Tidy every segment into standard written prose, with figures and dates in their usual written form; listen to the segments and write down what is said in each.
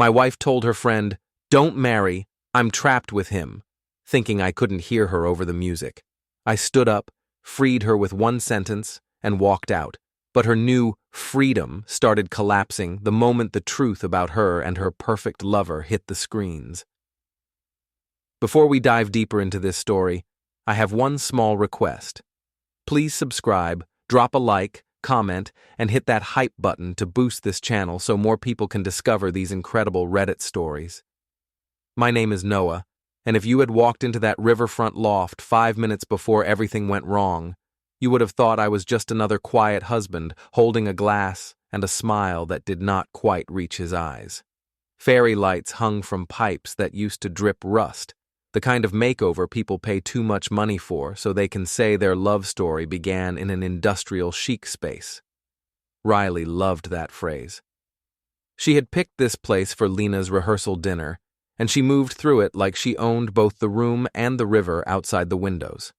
My wife told her friend, "Don't marry, I'm trapped with him," thinking I couldn't hear her over the music. I stood up, freed her with one sentence, and walked out. But her new freedom started collapsing the moment the truth about her and her perfect lover hit the screens. Before we dive deeper into this story, I have one small request. Please subscribe, drop a like, comment, and hit that hype button to boost this channel so more people can discover these incredible Reddit stories. My name is Noah, and if you had walked into that riverfront loft 5 minutes before everything went wrong, you would have thought I was just another quiet husband holding a glass and a smile that did not quite reach his eyes. Fairy lights hung from pipes that used to drip rust, the kind of makeover people pay too much money for so they can say their love story began in an industrial chic space. Riley loved that phrase. She had picked this place for Lena's rehearsal dinner, and she moved through it like she owned both the room and the river outside the windows.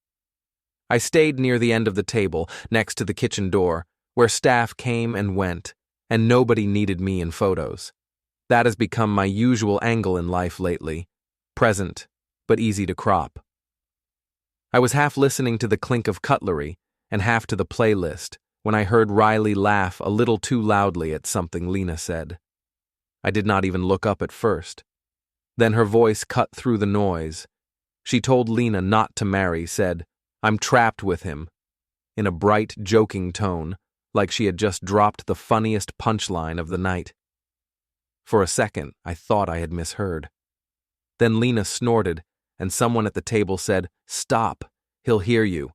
I stayed near the end of the table, next to the kitchen door, where staff came and went, and nobody needed me in photos. That has become my usual angle in life lately, present, but easy to crop. I was half listening to the clink of cutlery and half to the playlist when I heard Riley laugh a little too loudly at something Lena said. I did not even look up at first. Then her voice cut through the noise. She told Lena not to marry, said, "I'm trapped with him," in a bright, joking tone, like she had just dropped the funniest punchline of the night. For a second, I thought I had misheard. Then Lena snorted, and someone at the table said, "Stop, he'll hear you."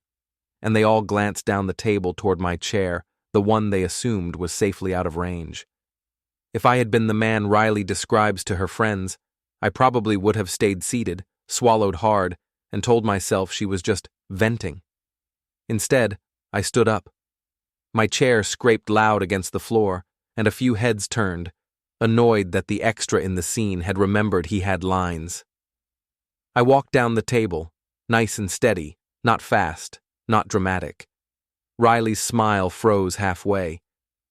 And they all glanced down the table toward my chair, the one they assumed was safely out of range. If I had been the man Riley describes to her friends, I probably would have stayed seated, swallowed hard, and told myself she was just venting. Instead, I stood up. My chair scraped loud against the floor, and a few heads turned, annoyed that the extra in the scene had remembered he had lines. I walked down the table, nice and steady, not fast, not dramatic. Riley's smile froze halfway.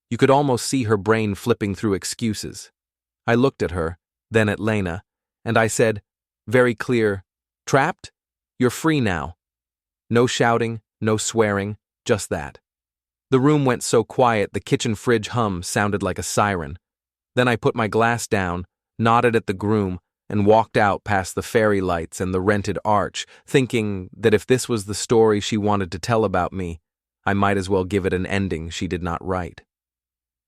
You could almost see her brain flipping through excuses. I looked at her, then at Lena, and I said, very clear, "Trapped? You're free now." No shouting, no swearing, just that. The room went so quiet the kitchen fridge hum sounded like a siren. Then I put my glass down, nodded at the groom, and walked out past the fairy lights and the rented arch, thinking that if this was the story she wanted to tell about me, I might as well give it an ending she did not write.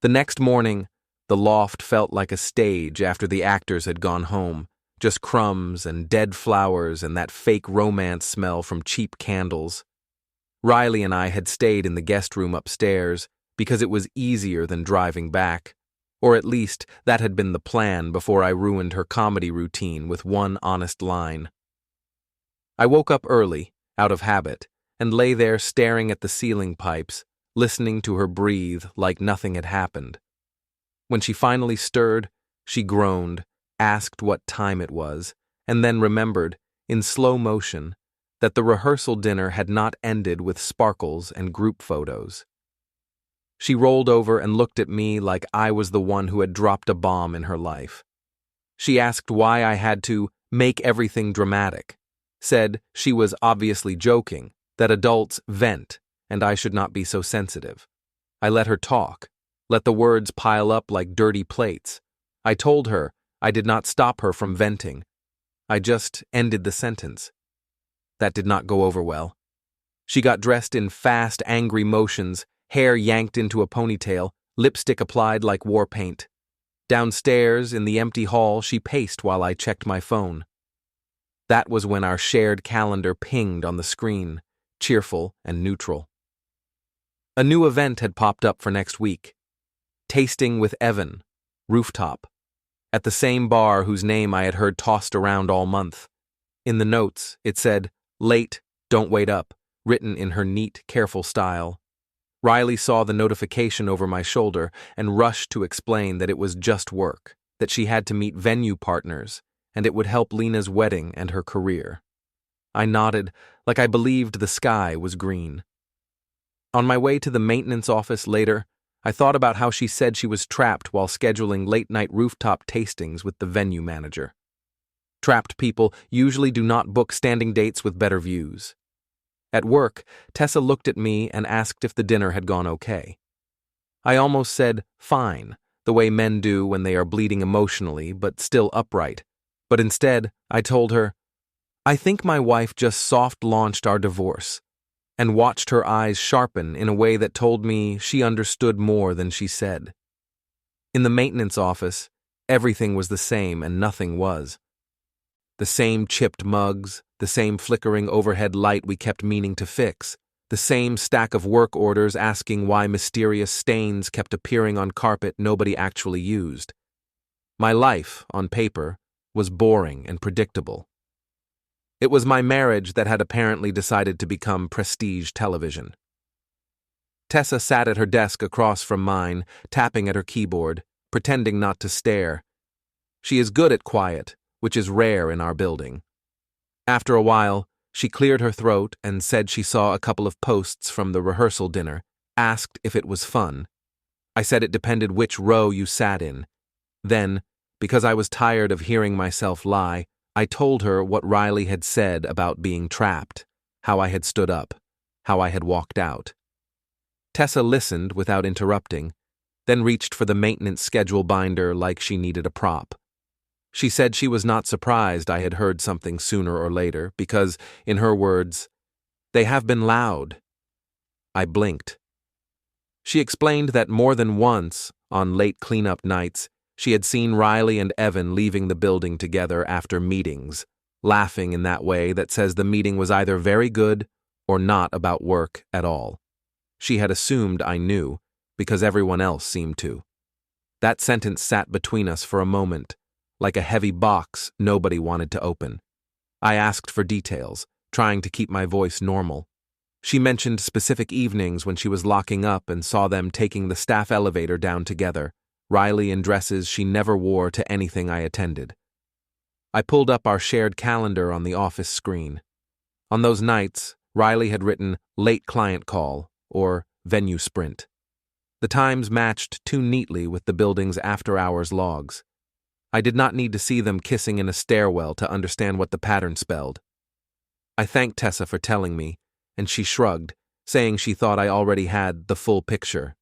The next morning, the loft felt like a stage after the actors had gone home, just crumbs and dead flowers and that fake romance smell from cheap candles. Riley and I had stayed in the guest room upstairs because it was easier than driving back. Or at least, that had been the plan before I ruined her comedy routine with one honest line. I woke up early, out of habit, and lay there staring at the ceiling pipes, listening to her breathe like nothing had happened. When she finally stirred, she groaned, asked what time it was, and then remembered, in slow motion, that the rehearsal dinner had not ended with sparkles and group photos. She rolled over and looked at me like I was the one who had dropped a bomb in her life. She asked why I had to make everything dramatic, said she was obviously joking, that adults vent, and I should not be so sensitive. I let her talk, let the words pile up like dirty plates. I told her I did not stop her from venting. I just ended the sentence. That did not go over well. She got dressed in fast, angry motions, hair yanked into a ponytail, lipstick applied like war paint. Downstairs, in the empty hall, she paced while I checked my phone. That was when our shared calendar pinged on the screen, cheerful and neutral. A new event had popped up for next week. Tasting with Evan, rooftop, at the same bar whose name I had heard tossed around all month. In the notes, it said, "Late, don't wait up," written in her neat, careful style. Riley saw the notification over my shoulder and rushed to explain that it was just work, that she had to meet venue partners, and it would help Lena's wedding and her career. I nodded, like I believed the sky was green. On my way to the maintenance office later, I thought about how she said she was trapped while scheduling late-night rooftop tastings with the venue manager. Trapped people usually do not book standing dates with better views. At work, Tessa looked at me and asked if the dinner had gone okay. I almost said, fine, the way men do when they are bleeding emotionally but still upright. But instead, I told her, I think my wife just soft-launched our divorce, and watched her eyes sharpen in a way that told me she understood more than she said. In the maintenance office, everything was the same and nothing was. The same chipped mugs, the same flickering overhead light we kept meaning to fix, the same stack of work orders asking why mysterious stains kept appearing on carpet nobody actually used. My life, on paper, was boring and predictable. It was my marriage that had apparently decided to become prestige television. Tessa sat at her desk across from mine, tapping at her keyboard, pretending not to stare. She is good at quiet, which is rare in our building. After a while, she cleared her throat and said she saw a couple of posts from the rehearsal dinner, asked if it was fun. I said it depended which row you sat in. Then, because I was tired of hearing myself lie, I told her what Riley had said about being trapped, how I had stood up, how I had walked out. Tessa listened without interrupting, then reached for the maintenance schedule binder like she needed a prop. She said she was not surprised I had heard something sooner or later because, in her words, they have been loud. I blinked. She explained that more than once, on late cleanup nights, she had seen Riley and Evan leaving the building together after meetings, laughing in that way that says the meeting was either very good or not about work at all. She had assumed I knew, because everyone else seemed to. That sentence sat between us for a moment, like a heavy box nobody wanted to open. I asked for details, trying to keep my voice normal. She mentioned specific evenings when she was locking up and saw them taking the staff elevator down together, Riley in dresses she never wore to anything I attended. I pulled up our shared calendar on the office screen. On those nights, Riley had written late client call or venue sprint. The times matched too neatly with the building's after-hours logs. I did not need to see them kissing in a stairwell to understand what the pattern spelled. I thanked Tessa for telling me, and she shrugged, saying she thought I already had the full picture.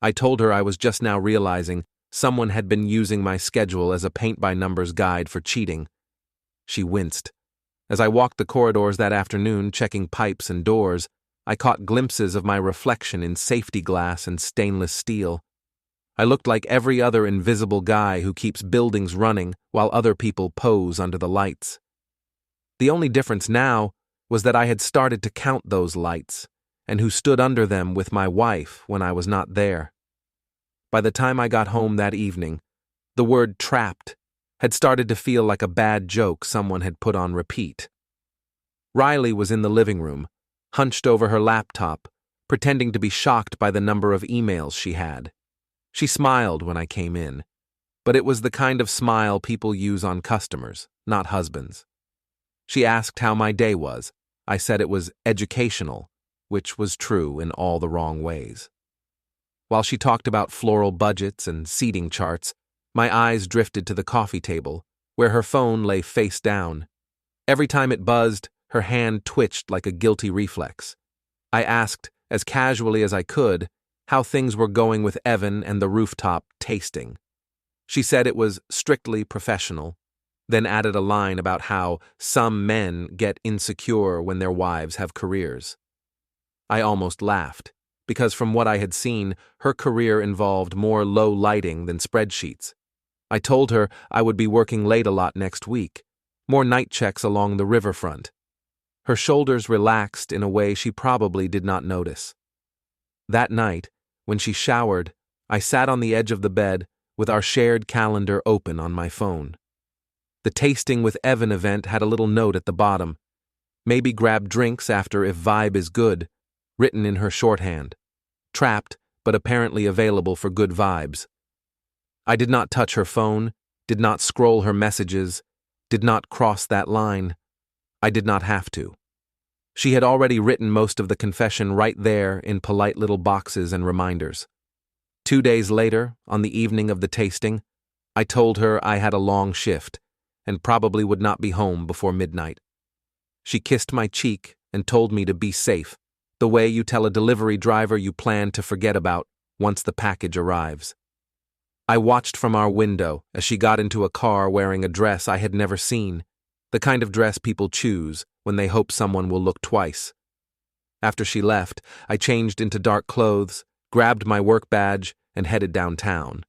I told her I was just now realizing someone had been using my schedule as a paint-by-numbers guide for cheating. She winced. As I walked the corridors that afternoon checking pipes and doors, I caught glimpses of my reflection in safety glass and stainless steel. I looked like every other invisible guy who keeps buildings running while other people pose under the lights. The only difference now was that I had started to count those lights, and who stood under them with my wife when I was not there. By the time I got home that evening, the word trapped had started to feel like a bad joke someone had put on repeat. Riley was in the living room, hunched over her laptop, pretending to be shocked by the number of emails she had. She smiled when I came in, but it was the kind of smile people use on customers, not husbands. She asked how my day was. I said it was educational, which was true in all the wrong ways. While she talked about floral budgets and seating charts, my eyes drifted to the coffee table, where her phone lay face down. Every time it buzzed, her hand twitched like a guilty reflex. I asked, as casually as I could, how things were going with Evan and the rooftop tasting. She said it was strictly professional, then added a line about how some men get insecure when their wives have careers. I almost laughed, because from what I had seen, her career involved more low lighting than spreadsheets. I told her I would be working late a lot next week, more night checks along the riverfront. Her shoulders relaxed in a way she probably did not notice. That night, when she showered, I sat on the edge of the bed with our shared calendar open on my phone. The Tasting with Evan event had a little note at the bottom. Maybe grab drinks after if vibe is good, written in her shorthand. Trapped, but apparently available for good vibes. I did not touch her phone, did not scroll her messages, did not cross that line. I did not have to. She had already written most of the confession right there in polite little boxes and reminders. 2 days later, on the evening of the tasting, I told her I had a long shift and probably would not be home before midnight. She kissed my cheek and told me to be safe, the way you tell a delivery driver you plan to forget about once the package arrives. I watched from our window as she got into a car wearing a dress I had never seen, the kind of dress people choose when they hope someone will look twice. After she left, I changed into dark clothes, grabbed my work badge, and headed downtown.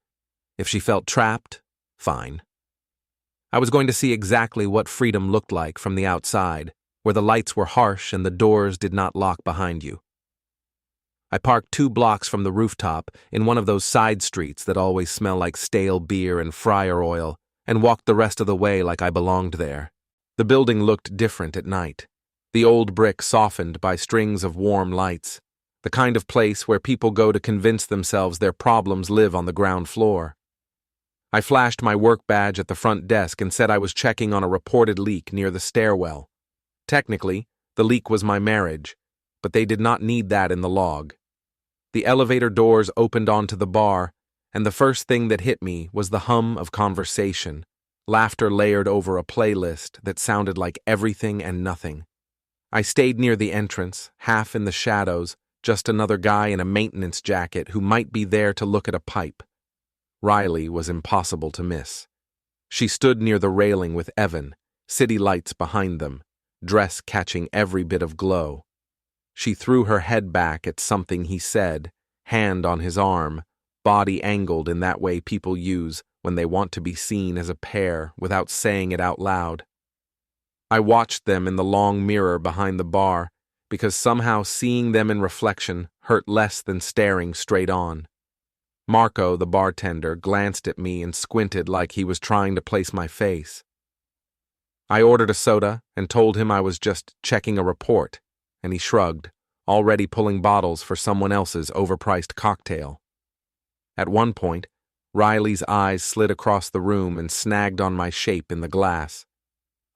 If she felt trapped, fine. I was going to see exactly what freedom looked like from the outside, where the lights were harsh and the doors did not lock behind you. I parked 2 blocks from the rooftop in one of those side streets that always smell like stale beer and fryer oil, and walked the rest of the way like I belonged there. The building looked different at night. The old brick softened by strings of warm lights, the kind of place where people go to convince themselves their problems live on the ground floor. I flashed my work badge at the front desk and said I was checking on a reported leak near the stairwell. Technically, the leak was my marriage, but they did not need that in the log. The elevator doors opened onto the bar, and the first thing that hit me was the hum of conversation, laughter layered over a playlist that sounded like everything and nothing. I stayed near the entrance, half in the shadows, just another guy in a maintenance jacket who might be there to look at a pipe. Riley was impossible to miss. She stood near the railing with Evan, city lights behind them, dress catching every bit of glow. She threw her head back at something he said, hand on his arm, body angled in that way people use when they want to be seen as a pair without saying it out loud. I watched them in the long mirror behind the bar because somehow seeing them in reflection hurt less than staring straight on. Marco, the bartender, glanced at me and squinted like he was trying to place my face. I ordered a soda and told him I was just checking a report, and he shrugged, already pulling bottles for someone else's overpriced cocktail. At one point, Riley's eyes slid across the room and snagged on my shape in the glass.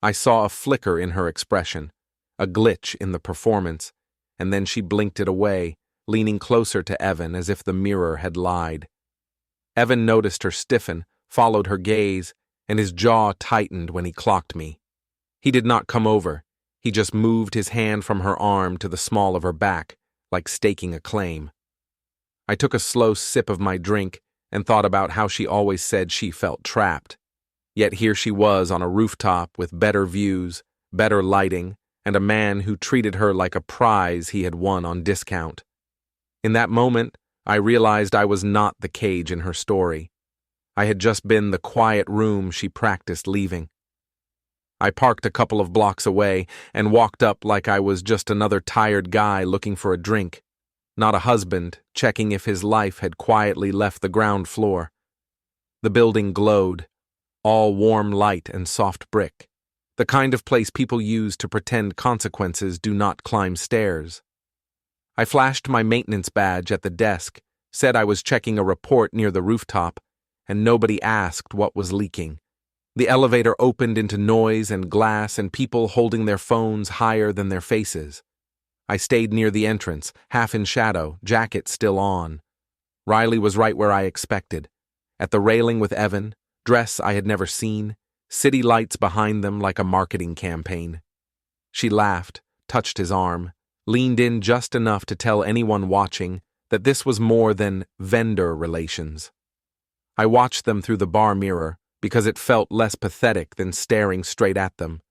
I saw a flicker in her expression, a glitch in the performance, and then she blinked it away, leaning closer to Evan as if the mirror had lied. Evan noticed her stiffen, followed her gaze, and his jaw tightened when he clocked me. He did not come over. He just moved his hand from her arm to the small of her back, like staking a claim. I took a slow sip of my drink and thought about how she always said she felt trapped. Yet here she was on a rooftop with better views, better lighting, and a man who treated her like a prize he had won on discount. In that moment, I realized I was not the cage in her story. I had just been the quiet room she practiced leaving. I parked a couple of blocks away and walked up like I was just another tired guy looking for a drink, not a husband checking if his life had quietly left the ground floor. The building glowed, all warm light and soft brick, the kind of place people use to pretend consequences do not climb stairs. I flashed my maintenance badge at the desk, said I was checking a report near the rooftop, and nobody asked what was leaking. The elevator opened into noise and glass and people holding their phones higher than their faces. I stayed near the entrance, half in shadow, jacket still on. Riley was right where I expected, at the railing with Evan, dress I had never seen, city lights behind them like a marketing campaign. She laughed, touched his arm, leaned in just enough to tell anyone watching that this was more than vendor relations. I watched them through the bar mirror because it felt less pathetic than staring straight at them.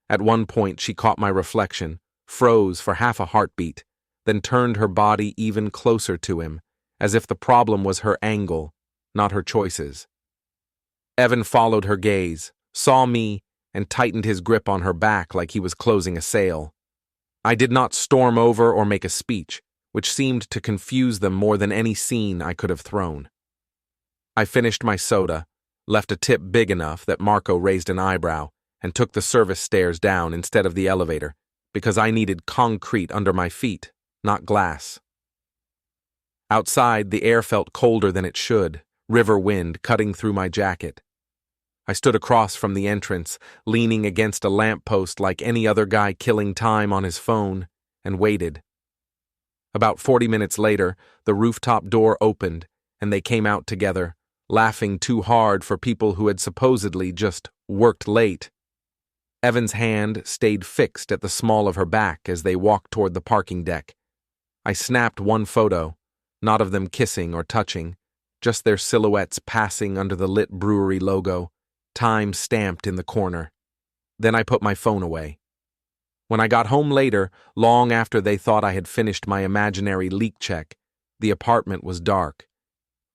At one point she caught my reflection, froze for half a heartbeat, then turned her body even closer to him, as if the problem was her angle, not her choices. Evan followed her gaze, saw me, and tightened his grip on her back like he was closing a sale. I did not storm over or make a speech, which seemed to confuse them more than any scene I could have thrown. I finished my soda, left a tip big enough that Marco raised an eyebrow, and took the service stairs down instead of the elevator, because I needed concrete under my feet, not glass. Outside, the air felt colder than it should, river wind cutting through my jacket. I stood across from the entrance, leaning against a lamppost like any other guy killing time on his phone, and waited. About 40 minutes later, the rooftop door opened, and they came out together, laughing too hard for people who had supposedly just worked late. Evan's hand stayed fixed at the small of her back as they walked toward the parking deck. I snapped one photo, not of them kissing or touching, just their silhouettes passing under the lit brewery logo, time stamped in the corner. Then I put my phone away. When I got home later, long after they thought I had finished my imaginary leak check, the apartment was dark.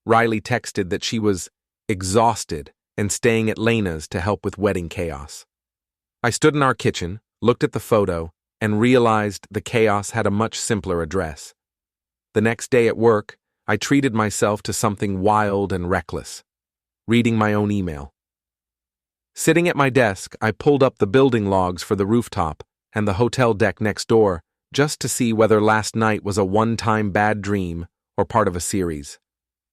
Riley texted that she was exhausted and staying at Lena's to help with wedding chaos. I stood in our kitchen, looked at the photo, and realized the chaos had a much simpler address. The next day at work, I treated myself to something wild and reckless, reading my own email. Sitting at my desk, I pulled up the building logs for the rooftop and the hotel deck next door just to see whether last night was a one-time bad dream or part of a series.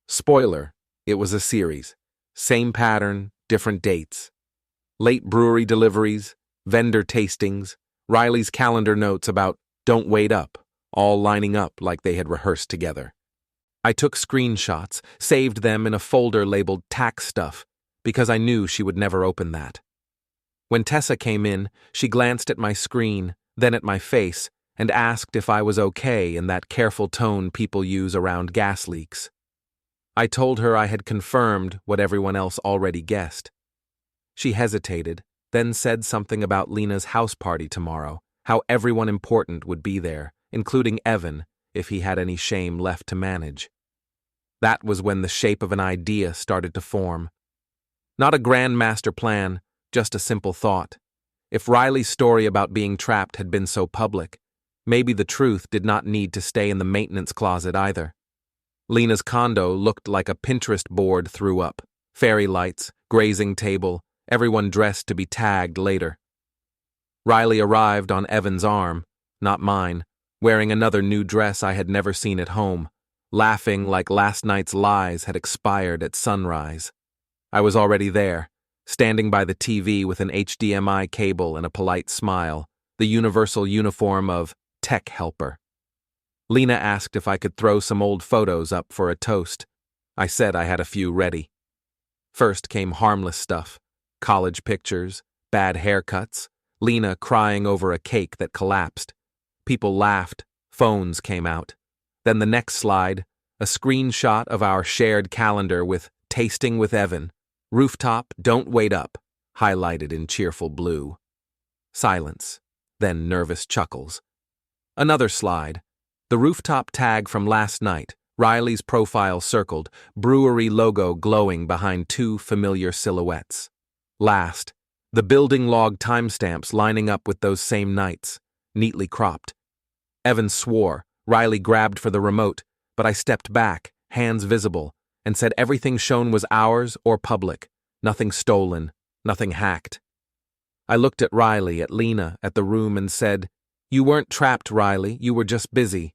Spoiler, it was a series. Same pattern, different dates. Late brewery deliveries, vendor tastings, Riley's calendar notes about "don't wait up," all lining up like they had rehearsed together. I took screenshots, saved them in a folder labeled tax stuff, because I knew she would never open that. When Tessa came in, she glanced at my screen, then at my face, and asked if I was okay in that careful tone people use around gas leaks. I told her I had confirmed what everyone else already guessed. She hesitated, then said something about Lena's house party tomorrow, how everyone important would be there, including Evan, if he had any shame left to manage. That was when the shape of an idea started to form. Not a grand master plan, just a simple thought. If Riley's story about being trapped had been so public, maybe the truth did not need to stay in the maintenance closet either. Lena's condo looked like a Pinterest board threw up. Fairy lights, grazing table, everyone dressed to be tagged later. Riley arrived on Evan's arm, not mine, wearing another new dress I had never seen at home, laughing like last night's lies had expired at sunrise. I was already there, standing by the TV with an HDMI cable and a polite smile, the universal uniform of tech helper. Lena asked if I could throw some old photos up for a toast. I said I had a few ready. First came harmless stuff, college pictures, bad haircuts, Lena crying over a cake that collapsed. People laughed, phones came out. Then the next slide, a screenshot of our shared calendar with "Tasting with Evan," "Rooftop, don't wait up," highlighted in cheerful blue. Silence, then nervous chuckles. Another slide, the rooftop tag from last night, Riley's profile circled, brewery logo glowing behind two familiar silhouettes. Last, the building log timestamps lining up with those same nights, neatly cropped. Evan swore, Riley grabbed for the remote, but I stepped back, hands visible, and said everything shown was ours or public, nothing stolen, nothing hacked. I looked at Riley, at Lena, at the room and said, "You weren't trapped, Riley, you were just busy."